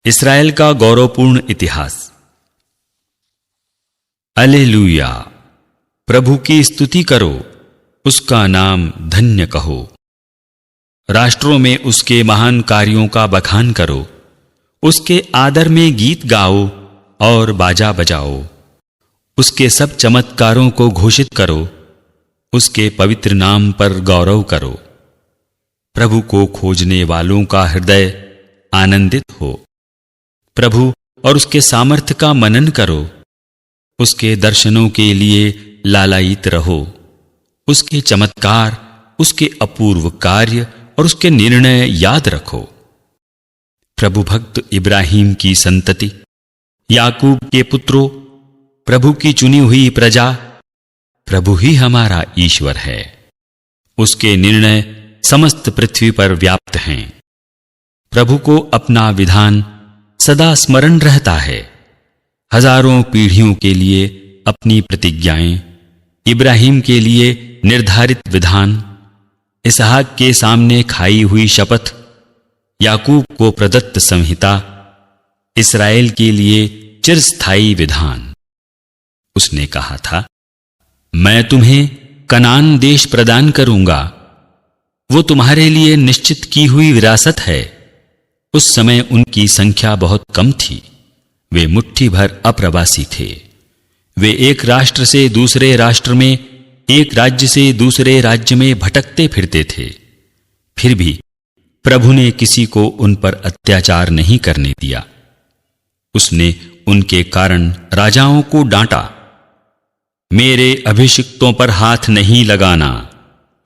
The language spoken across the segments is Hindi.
इस्राएल का गौरवपूर्ण इतिहास। हालेलुया। प्रभु की स्तुति करो, उसका नाम धन्य कहो। राष्ट्रों में उसके महान कार्यों का बखान करो, उसके आदर में गीत गाओ और बाजा बजाओ। उसके सब चमत्कारों को घोषित करो, उसके पवित्र नाम पर गौरव करो। प्रभु को खोजने वालों का हृदय आनंदित हो। प्रभु और उसके सामर्थ्य का मनन करो, उसके दर्शनों के लिए लालायित रहो। उसके चमत्कार, उसके अपूर्व कार्य और उसके निर्णय याद रखो। प्रभु भक्त इब्राहिम की संतति, याकूब के पुत्रों, प्रभु की चुनी हुई प्रजा, प्रभु ही हमारा ईश्वर है। उसके निर्णय समस्त पृथ्वी पर व्याप्त हैं। प्रभु को अपना विधान सदा स्मरण रहता है। हजारों पीढ़ियों के लिए अपनी प्रतिज्ञाएं, इब्राहिम के लिए निर्धारित विधान, इसहाक के सामने खाई हुई शपथ, याकूब को प्रदत्त संहिता, इस्राएल के लिए चिरस्थायी विधान। उसने कहा था, मैं तुम्हें कनान देश प्रदान करूंगा, वो तुम्हारे लिए निश्चित की हुई विरासत है। उस समय उनकी संख्या बहुत कम थी, वे मुट्ठी भर अप्रवासी थे। वे एक राष्ट्र से दूसरे राष्ट्र में, एक राज्य से दूसरे राज्य में भटकते फिरते थे। फिर भी प्रभु ने किसी को उन पर अत्याचार नहीं करने दिया। उसने उनके कारण राजाओं को डांटा। मेरे अभिषिक्तों पर हाथ नहीं लगाना,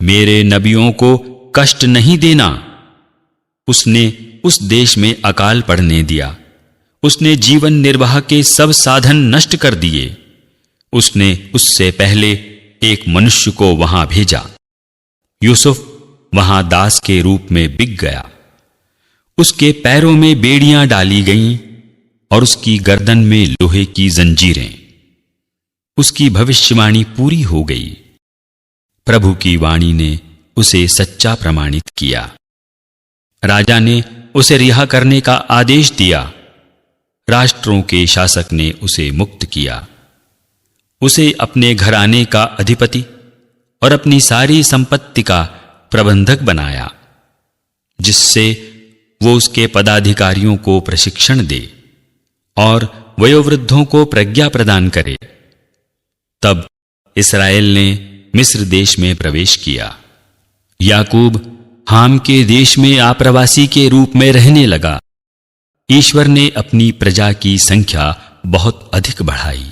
मेरे नबियों को कष्ट नहीं देना। उसने उस देश में अकाल पड़ने दिया। उसने जीवन निर्वाह के सब साधन नष्ट कर दिए। उसने उससे पहले एक मनुष्य को वहां भेजा। यूसुफ वहां दास के रूप में बिक गया। उसके पैरों में बेड़ियां डाली गईं और उसकी गर्दन में लोहे की जंजीरें। उसकी भविष्यवाणी पूरी हो गई। प्रभु की वाणी ने उसे सच्चा प्रमाणित किया। राजा ने उसे रिहा करने का आदेश दिया। राष्ट्रों के शासक ने उसे मुक्त किया। उसे अपने घराने का अधिपति और अपनी सारी संपत्ति का प्रबंधक बनाया, जिससे वो उसके पदाधिकारियों को प्रशिक्षण दे और वयोवृद्धों को प्रज्ञा प्रदान करे। तब इस्राएल ने मिस्र देश में प्रवेश किया। याकूब हाम के देश में आप्रवासी के रूप में रहने लगा। ईश्वर ने अपनी प्रजा की संख्या बहुत अधिक बढ़ाई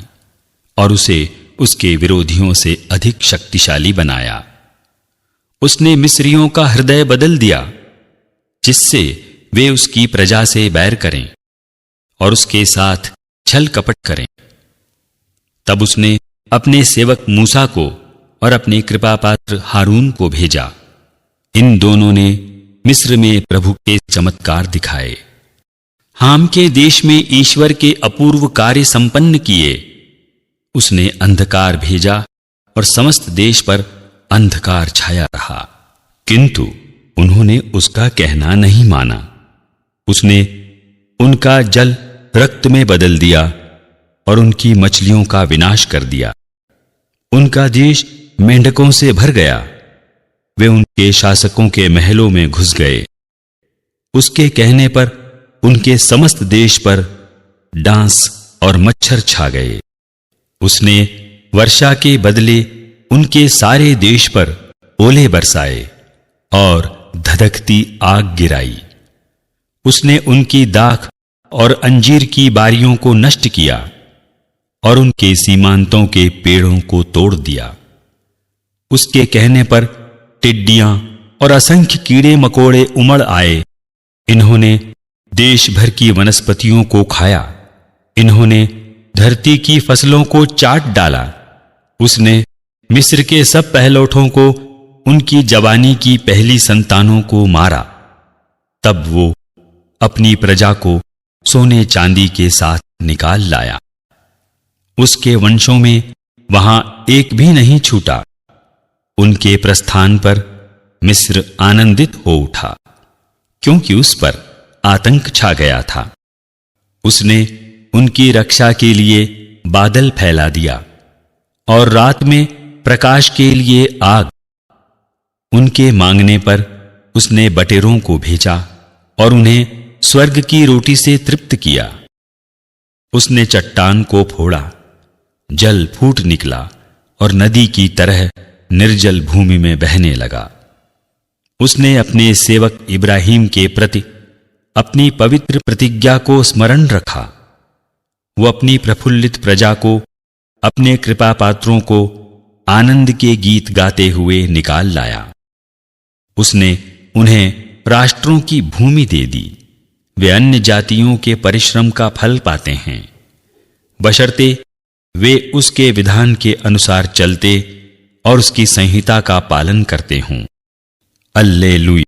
और उसे उसके विरोधियों से अधिक शक्तिशाली बनाया। उसने मिस्रियों का हृदय बदल दिया, जिससे वे उसकी प्रजा से बैर करें और उसके साथ छल कपट करें। तब उसने अपने सेवक मूसा को और अपने कृपा पात्र हारून को भेजा। इन दोनों ने मिस्र में प्रभु के चमत्कार दिखाए। हाम के देश में ईश्वर के अपूर्व कार्य संपन्न किए। उसने अंधकार भेजा और समस्त देश पर अंधकार छाया रहा, किंतु उन्होंने उसका कहना नहीं माना। उसने उनका जल रक्त में बदल दिया और उनकी मछलियों का विनाश कर दिया। उनका देश मेंढकों से भर गया। वे उनके शासकों के महलों में घुस गए। उसके कहने पर उनके समस्त देश पर डांस और मच्छर छा गए। उसने वर्षा के बदले उनके सारे देश पर ओले बरसाए और धधकती आग गिराई। उसने उनकी दाख और अंजीर की बारियों को नष्ट किया और उनके सीमांतों के पेड़ों को तोड़ दिया। उसके कहने पर टिड्डियां और असंख्य कीड़े मकोड़े उमड़ आए। इन्होंने देश भर की वनस्पतियों को खाया। इन्होंने धरती की फसलों को चाट डाला। उसने मिस्र के सब पहलौठों को, उनकी जवानी की पहली संतानों को मारा। तब वो अपनी प्रजा को सोने चांदी के साथ निकाल लाया। उसके वंशों में वहां एक भी नहीं छूटा। उनके प्रस्थान पर मिस्र आनंदित हो उठा, क्योंकि उस पर आतंक छा गया था। उसने उनकी रक्षा के लिए बादल फैला दिया और रात में प्रकाश के लिए आग। उनके मांगने पर उसने बटेरों को भेजा और उन्हें स्वर्ग की रोटी से तृप्त किया। उसने चट्टान को फोड़ा, जल फूट निकला और नदी की तरह निर्जल भूमि में बहने लगा। उसने अपने सेवक इब्राहिम के प्रति अपनी पवित्र प्रतिज्ञा को स्मरण रखा। वो अपनी प्रफुल्लित प्रजा को, अपने कृपा पात्रों को आनंद के गीत गाते हुए निकाल लाया। उसने उन्हें राष्ट्रों की भूमि दे दी। वे अन्य जातियों के परिश्रम का फल पाते हैं, बशर्ते वे उसके विधान के अनुसार चलते और उसकी संहिता का पालन करते हों। अल्लेलुया।